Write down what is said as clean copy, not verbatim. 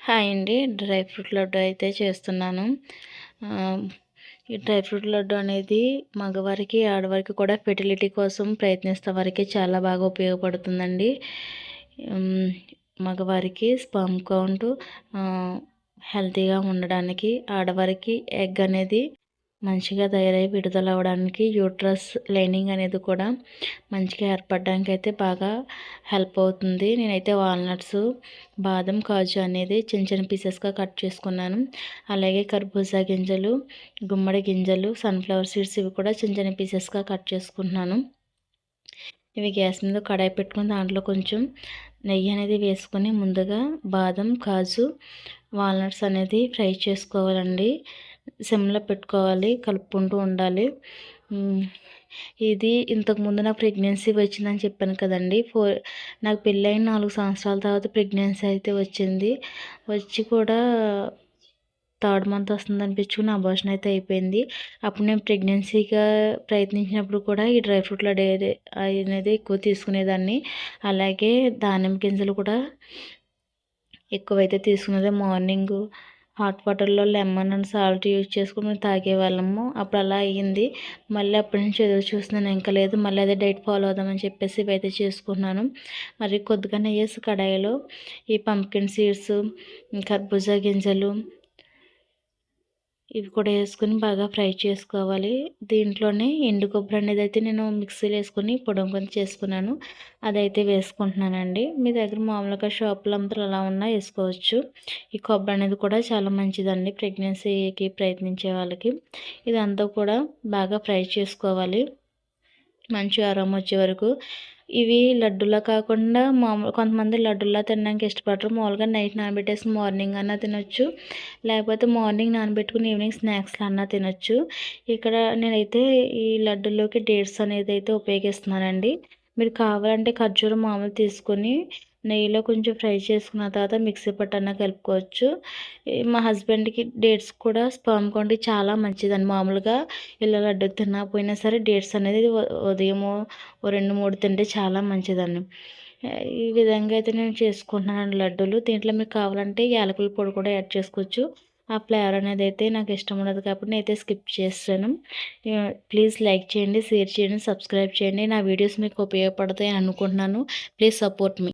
Hi అండి. Dry fruit laddu అయితే చేస్తున్నాను. ఆహ్, ఈ డ్రై ఫ్రూట్ లడ్డు అనేది మగవారికి, ఆడవారికి కూడా ఫెర్టిలిటీ కోసం ప్రయత్నిస్తే వారికి చాలా బాగా ఉపయోగపడుతుందండి. హ్మ్. మగవారికి స్పెర్మ్ కౌంట్ ఆహ్, హెల్తీగా ఉండడానికి, ఆడవారికి ఎగ్ అనేది మంచిగా తయారై విడుదలవ్వడానికి, యూట్రస్ లైనింగ్ అనేది కూడా మంచిగా ఏర్పడడానికి అయితే బాగా హెల్ప్ అవుతుంది. నేనైతే వాల్నట్స్, బాదం, కాజు అనేది చిన్న చిన్న పీసెస్గా కట్ చేసుకున్నాను. అలాగే కర్బూజా గింజలు, గుమ్మడి గింజలు, సన్ఫ్లవర్ సీడ్స్ ఇవి కూడా చిన్న చిన్న పీసెస్గా కట్ చేసుకుంటున్నాను. ఇవి గ్యాస్ మీద కడాయి పెట్టుకుని దాంట్లో కొంచెం నెయ్యి అనేది వేసుకొని ముందుగా బాదం, కాజు, వాల్నట్స్ అనేది ఫ్రై చేసుకోవాలండి. సిమ్లో పెట్టుకోవాలి, కలుపుకుంటూ ఉండాలి. ఇది ఇంతకుముందు నాకు ప్రెగ్నెన్సీ వచ్చిందని చెప్పాను కదండి. నాకు పెళ్ళైన 4 సంవత్సరాల తర్వాత ప్రెగ్నెన్సీ అయితే వచ్చింది. వచ్చి కూడా థర్డ్ మంత్ వస్తుంది అనిపించుకుని అబార్షన్ అయితే అయిపోయింది. అప్పుడు నేను ప్రెగ్నెన్సీగా ప్రయత్నించినప్పుడు కూడా ఈ డ్రై ఫ్రూట్ లడ్డు అనేది ఎక్కువ తీసుకునేదాన్ని. అలాగే దానిమ్మ గింజలు కూడా ఎక్కువైతే తీసుకునేది. మార్నింగు హాట్ వాటర్లో లెమన్ అండ్ సాల్ట్ యూజ్ చేసుకుని మేము తాగేవాళ్ళము. అప్పుడు అలా అయ్యింది. మళ్ళీ అప్పటి నుంచి ఎదురు చూస్తున్నాను, ఇంకా లేదు, మళ్ళీ అదే డైట్ ఫాలో అవుదామని చెప్పేసి ఇవైతే చేసుకున్నాను. మరి కొద్దిగా నెయ్యేసి కడాయిలో ఈ పంప్కిన్ సీడ్స్, కర్బూజా గింజలు ఇవి కూడా వేసుకొని బాగా ఫ్రై చేసుకోవాలి. దీంట్లోనే ఎండు కొబ్బరి అనేది అయితే నేను మిక్సీలో వేసుకొని పొడుముకొని చేసుకున్నాను. అదైతే వేసుకుంటున్నానండి. మీ దగ్గర మామూలుగా షాపులో అమ్ముతారు, అలా ఉన్నా వేసుకోవచ్చు. ఈ కొబ్బరి అనేది కూడా చాలా మంచిదండి ప్రెగ్నెన్సీకి ప్రయత్నించే వాళ్ళకి. ఇదంతా కూడా బాగా ఫ్రై చేసుకోవాలి మంచి అరోమా వచ్చే వరకు. ఇవి లడ్డూలా కాకుండా కొంతమంది లడ్డూలా తినడానికి ఇష్టపడరు. మామూలుగా నైట్ నానబెట్టేసి మార్నింగ్ అన్నా తినొచ్చు, లేకపోతే మార్నింగ్ నానబెట్టుకుని ఈవినింగ్ స్నాక్స్లో అన్నా తినొచ్చు. ఇక్కడ నేనైతే ఈ లడ్డూలోకి డేట్స్ అనేది అయితే ఉపయోగిస్తున్నానండి. మీరు కావాలంటే ఖర్జూరం మామూలు తీసుకొని నెయ్యిలో కొంచెం ఫ్రై చేసుకున్న తర్వాత మిక్సీ పట్టన్నా కలుపుకోవచ్చు. మా హస్బెండ్కి డేట్స్ కూడా స్పెర్మ్ కౌంట్‌కి చాలా మంచిదండి. మామూలుగా ఇలా లడ్డు తినకపోయినా సరే డేట్స్ అనేది ఉదయము ఓ 2, 3 తింటే చాలా మంచిదండి. ఈ విధంగా అయితే నేను చేసుకుంటున్నానండి లడ్డూలు. దీంట్లో మీకు కావాలంటే యాలకుల పొడి కూడా యాడ్ చేసుకోవచ్చు. ఆ ఫ్లేవర్ అనేది అయితే నాకు ఇష్టం ఉండదు కాబట్టి నేనైతే స్కిప్ చేస్తాను. ప్లీజ్ లైక్ చేయండి, షేర్ చేయండి, సబ్స్క్రైబ్ చేయండి. నా వీడియోస్ మీకు ఉపయోగపడతాయి అనుకుంటున్నాను. Please support me.